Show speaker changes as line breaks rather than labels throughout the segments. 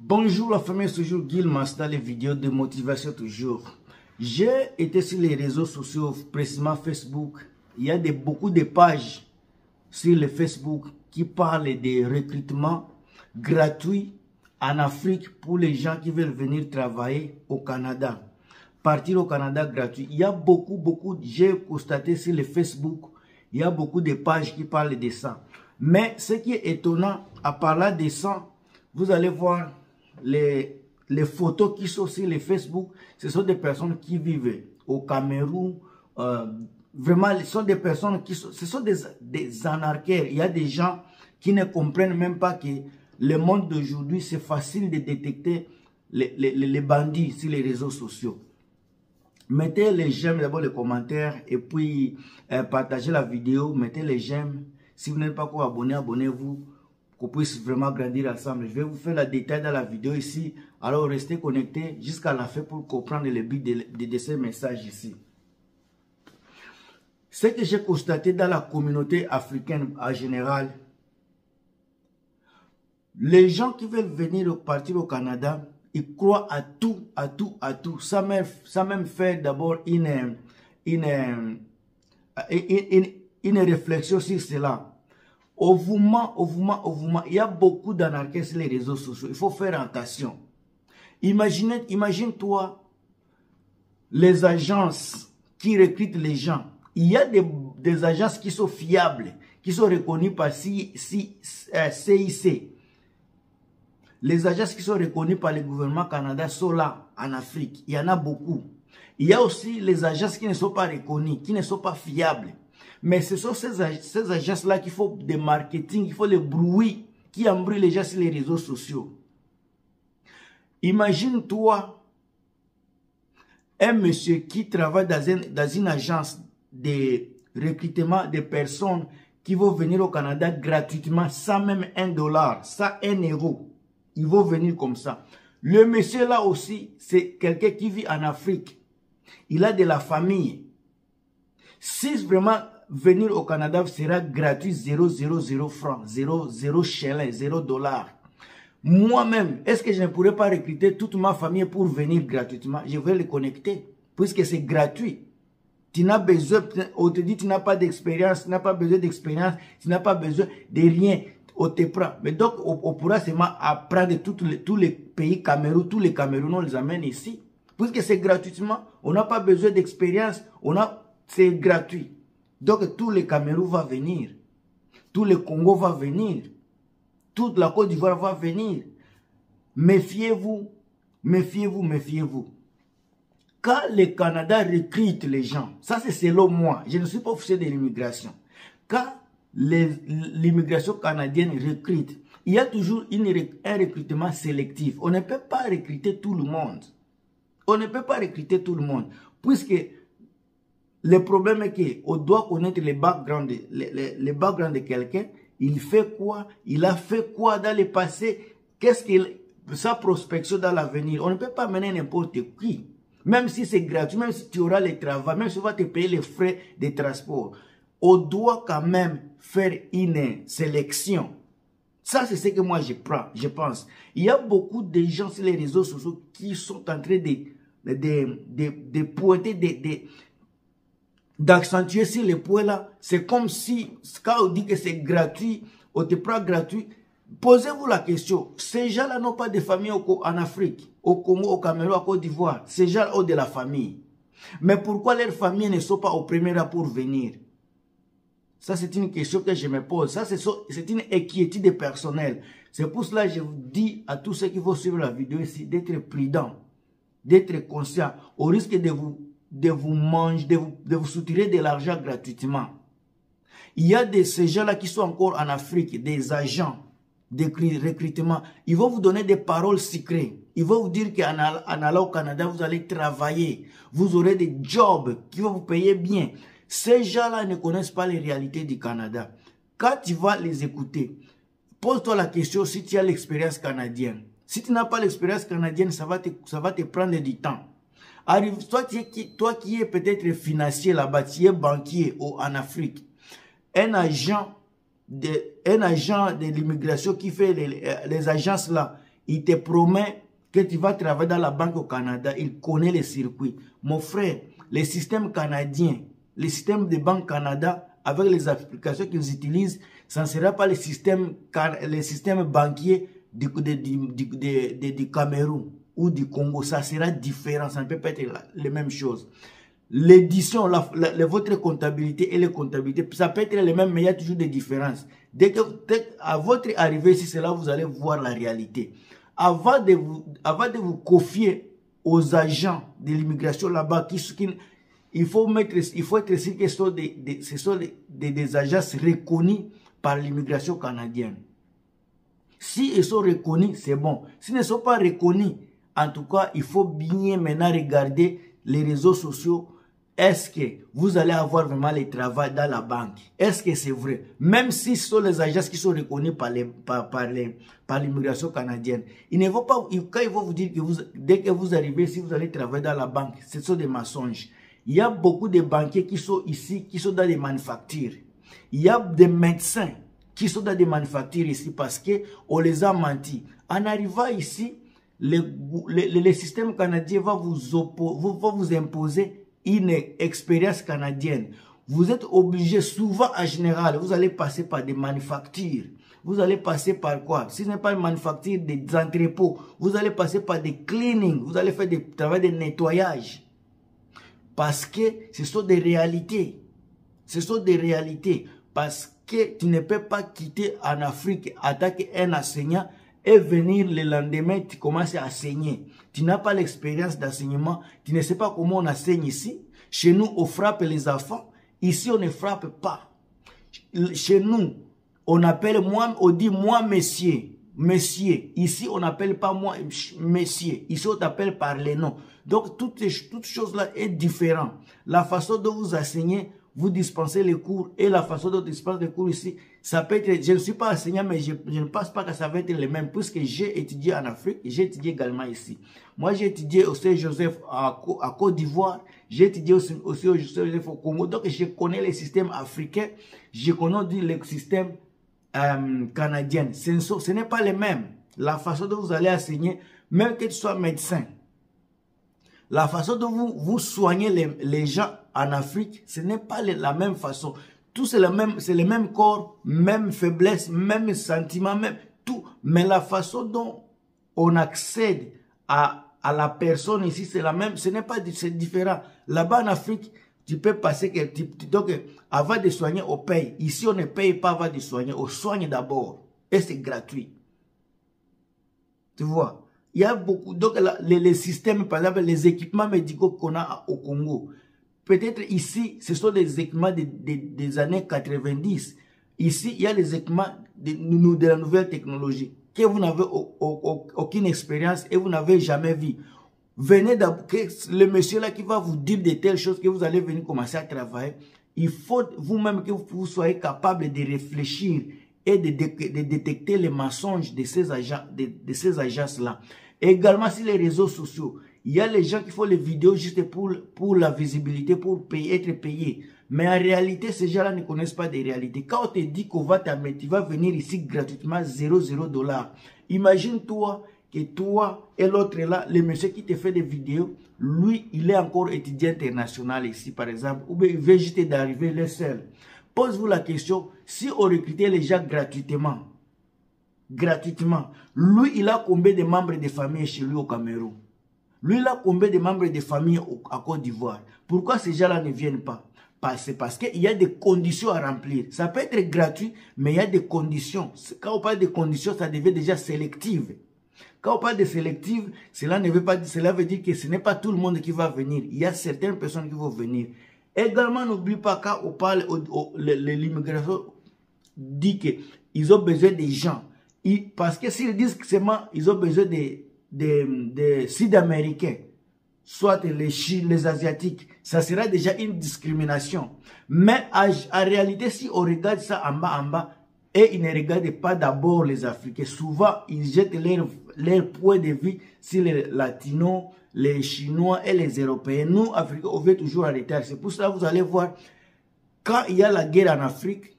Bonjour la famille, c'est toujours Guilmas dans les vidéos de motivation toujours. J'ai été sur les réseaux sociaux, précisément Facebook. Il y a beaucoup de pages sur le Facebook qui parlent de recrutement gratuit en Afrique pour les gens qui veulent venir travailler au Canada. Partir au Canada gratuit. Il y a beaucoup, j'ai constaté sur le Facebook, il y a beaucoup de pages qui parlent de ça. Mais ce qui est étonnant, à parler de ça, vous allez voir les photos qui sont sur le Facebook, ce sont des personnes qui vivent au Cameroun. Vraiment, ce sont des personnes qui sont, ce sont des anarchaires. Il y a des gens qui ne comprennent même pas que le monde d'aujourd'hui, c'est facile de détecter les bandits sur les réseaux sociaux. Mettez les j'aime, d'abord les commentaires, et puis partagez la vidéo, mettez les j'aime. Si vous n'êtes pas encore abonné, abonnez-vous, qu'on puisse vraiment grandir ensemble. Je vais vous faire le détail dans la vidéo ici. Alors restez connectés jusqu'à la fin pour comprendre le but de ces messages ici. Ce que j'ai constaté dans la communauté africaine en général, les gens qui veulent venir partir au Canada, ils croient à tout. Ça même fait d'abord une réflexion sur cela. Au mouvement, il y a beaucoup d'anarchistes sur les réseaux sociaux. Il faut faire attention. Imagine-toi les agences qui recrutent les gens. Il y a des agences qui sont fiables, qui sont reconnues par CIC. Les agences qui sont reconnues par le gouvernement canadien sont là, en Afrique. Il y en a beaucoup. Il y a aussi les agences qui ne sont pas reconnues, qui ne sont pas fiables. Mais ce sont ces agences-là qui font des marketing, qui font le bruit, qui embrouillent les gens sur les réseaux sociaux. Imagine-toi un monsieur qui travaille dans une agence de recrutement de personnes qui vont venir au Canada gratuitement, sans même $1, sans €1. Ils vont venir comme ça. Le monsieur là aussi, c'est quelqu'un qui vit en Afrique. Il a de la famille. Si vraiment venir au Canada sera gratuit, 0,00 francs, 0 shillings, $0. Moi-même, est-ce que je ne pourrais pas recruter toute ma famille pour venir gratuitement? Je vais les connecter, puisque c'est gratuit. Tu n'as besoin, on te dit tu n'as pas d'expérience, tu n'as pas besoin d'expérience, tu n'as pas besoin de rien. On te prend. Mais donc, on pourra seulement apprendre tous les pays Cameroun, tous les Camerounais, on les amène ici. Puisque c'est gratuitement, on n'a pas besoin d'expérience, c'est gratuit. Donc, tous les Cameroun vont venir. Tout le Congo va venir. Toute la Côte d'Ivoire va venir. Méfiez-vous, méfiez-vous. Quand le Canada recrute les gens, ça c'est selon moi, je ne suis pas officier de l'immigration. Quand l'immigration canadienne recrute, il y a toujours un recrutement sélectif. On ne peut pas recruter tout le monde. Puisque le problème est qu'on doit connaître les backgrounds de quelqu'un. Il fait quoi? Il a fait quoi dans le passé? Sa prospection dans l'avenir? On ne peut pas mener n'importe qui. Même si c'est gratuit, même si tu auras le travail, même si tu vas te payer les frais de transport. On doit quand même faire une sélection. Ça, c'est ce que moi je pense. Il y a beaucoup de gens sur les réseaux sociaux qui sont en train de pointer, d'accentuer sur les points là. C'est comme si, quand on dit que c'est gratuit, on te prend gratuit. Posez-vous la question, ces gens-là n'ont pas de famille en Afrique, au Congo, au Cameroun, à Côte d'Ivoire. Ces gens-là ont de la famille. Mais pourquoi leurs familles ne sont pas au premier rang pour venir? Ça, c'est une question que je me pose. Ça, c'est une inquiétude personnelle. C'est pour cela que je vous dis à tous ceux qui vont suivre la vidéo ici d'être prudents, d'être conscients, au risque de vous soutirer de l'argent gratuitement. Il y a ces gens-là qui sont encore en Afrique, des agents de recrutement. Ils vont vous donner des paroles secrètes. Ils vont vous dire qu'en allant au Canada, vous allez travailler. Vous aurez des jobs qui vont vous payer bien. Ces gens-là ne connaissent pas les réalités du Canada. Quand tu vas les écouter, pose-toi la question si tu as l'expérience canadienne. Si tu n'as pas l'expérience canadienne, ça va te prendre du temps. Toi qui es peut-être financier là-bas, tu es banquier en Afrique, un agent de l'immigration qui fait les agences là, Il te promet que tu vas travailler dans la banque au Canada. Il connaît les circuits. Mon frère, les systèmes canadiens, les systèmes de Banque Canada, avec les applications qu'ils utilisent, ça ne sera pas les systèmes banquiers du Cameroun ou du Congo. Ça sera différent. Ça ne peut pas être les mêmes choses. L'édition, votre comptabilité et les comptabilités, ça peut être les mêmes, mais il y a toujours des différences. Dès à votre arrivée ici, c'est là où vous allez voir la réalité. Avant de vous confier aux agents de l'immigration là-bas, il faut être sûr que ce sont des agences reconnues par l'immigration canadienne. Si ils sont reconnus, c'est bon. S'ils ne sont pas reconnus, en tout cas, il faut bien maintenant regarder les réseaux sociaux. Est-ce que vous allez avoir vraiment le travail dans la banque? Est-ce que c'est vrai? Même si ce sont les agences qui sont reconnues par l'immigration canadienne, ils ne vont pas, quand ils vont vous dire que dès que vous arrivez, si vous allez travailler dans la banque, ce sont des mensonges. Il y a beaucoup de banquiers qui sont ici, qui sont dans des manufactures. Il y a des médecins qui sont dans des manufactures ici parce qu'on les a menti. En arrivant ici, le système canadien va vous imposer une expérience canadienne. Vous êtes obligé, souvent en général, vous allez passer par des manufactures. Vous allez passer par quoi? Si ce n'est pas une manufacture, des entrepôts. Vous allez passer par des cleaning. Vous allez faire des travaux de nettoyage. Parce que ce sont des réalités. Ce sont des réalités. Parce que tu ne peux pas quitter en Afrique, attaquer un enseignant et venir le lendemain, tu commences à enseigner. Tu n'as pas l'expérience d'enseignement. Tu ne sais pas comment on enseigne ici. Chez nous, on frappe les enfants. Ici, on ne frappe pas. Chez nous, on appelle moi, on dit moi, monsieur. Monsieur. Ici, on n'appelle pas moi, monsieur. Ici, on t'appelle par les noms. Donc, toutes choses-là est différente. La façon dont vous enseignez, vous dispensez les cours et la façon dont vous dispensez les cours ici, ça peut être, je ne suis pas enseignant, mais je ne pense pas que ça va être les mêmes, puisque j'ai étudié en Afrique et j'ai étudié également ici. Moi, j'ai étudié au Saint-Joseph à Côte d'Ivoire, j'ai étudié aussi au Saint-Joseph au Congo, donc je connais les systèmes africains, je connais le système canadien. Ce n'est pas les mêmes. La façon dont vous allez enseigner, même que tu sois médecin, la façon dont vous soignez les gens en Afrique, ce n'est pas la même façon. Tout c'est le même corps, même faiblesse, même sentiment, même tout. Mais la façon dont on accède à la personne ici, c'est la même. Ce n'est pas, c'est différent. Là-bas en Afrique, tu peux passer donc avant de soigner, on paye. Ici, on ne paye pas avant de soigner. On soigne d'abord. Et c'est gratuit. Tu vois? Il y a beaucoup, donc les systèmes, par exemple, les équipements médicaux qu'on a au Congo. Peut-être ici, ce sont des équipements des années 90. Ici, il y a les équipements de la nouvelle technologie que vous n'avez aucune expérience et vous n'avez jamais vu. Venez d'abord, le monsieur là qui va vous dire de telles choses que vous allez venir commencer à travailler. Il faut vous-même que vous soyez capable de réfléchir et de détecter les mensonges de ces agences-là. Également sur les réseaux sociaux, il y a les gens qui font les vidéos juste pour la visibilité, pour être payés. Mais en réalité, ces gens-là ne connaissent pas des réalités. Quand on te dit qu'on va t'amener, tu vas venir ici gratuitement 0,0 $. Imagine-toi que toi et l'autre là, le monsieur qui te fait des vidéos, lui, il est encore étudiant international ici, par exemple, ou bien il veut juste d'arriver le seul. Pose-vous la question, si on recrutait les gens gratuitement, lui, il a combien de membres de famille chez lui au Cameroun? Lui, il a combien de membres de famille à Côte d'Ivoire? Pourquoi ces gens-là ne viennent pas? C'est parce qu'il y a des conditions à remplir. Ça peut être gratuit, mais il y a des conditions. Quand on parle de conditions, ça devient déjà sélective. Quand on parle de sélective, cela veut dire que ce n'est pas tout le monde qui va venir. Il y a certaines personnes qui vont venir. Également, n'oublie pas, quand on parle de l'immigration, dit qu'ils ont besoin des gens. Parce que s'ils disent que seulement ils ont besoin des Sud-Américains, soit les Asiatiques, ça sera déjà une discrimination. Mais en réalité, si on regarde ça en bas, et ils ne regardent pas d'abord les Africains. Souvent, ils jettent leur point de vue sur les Latinos, les Chinois et les Européens. Nous, Africains, on vient toujours en retard. C'est pour ça que vous allez voir, quand il y a la guerre en Afrique,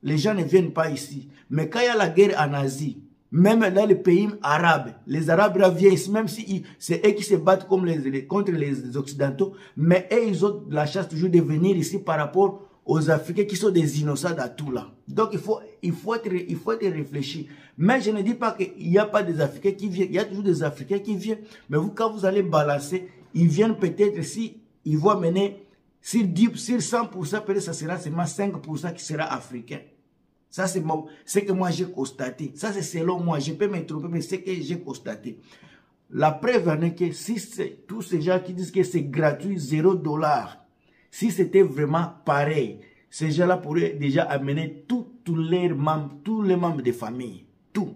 les gens ne viennent pas ici. Mais quand il y a la guerre en Asie, Même dans les pays arabes, les Arabes viennent ici, même si c'est eux qui se battent comme contre les Occidentaux, mais eux, ils ont la chance toujours de venir ici par rapport aux Africains qui sont des innocents dans tout là. Donc, il faut être réfléchi. Mais je ne dis pas qu'il n'y a pas des Africains qui viennent. Il y a toujours des Africains qui viennent. Mais vous, quand vous allez balancer, ils viennent peut-être, si ils vont mener, sur 100%, peut-être ça sera seulement 5% qui sera africain. Ça, c'est ce que moi j'ai constaté. Ça, c'est selon moi. Je peux me tromper, mais c'est ce que j'ai constaté. La preuve en est que si c'est tous ces gens qui disent que c'est gratuit, $0, si c'était vraiment pareil, ces gens-là pourraient déjà amener tous les membres de famille. Tout.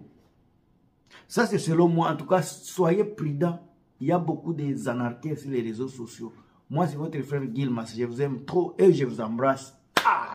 Ça, c'est selon moi. En tout cas, soyez prudents. Il y a beaucoup d'anarchistes sur les réseaux sociaux. Moi, c'est votre frère Gilmas. Je vous aime trop et je vous embrasse.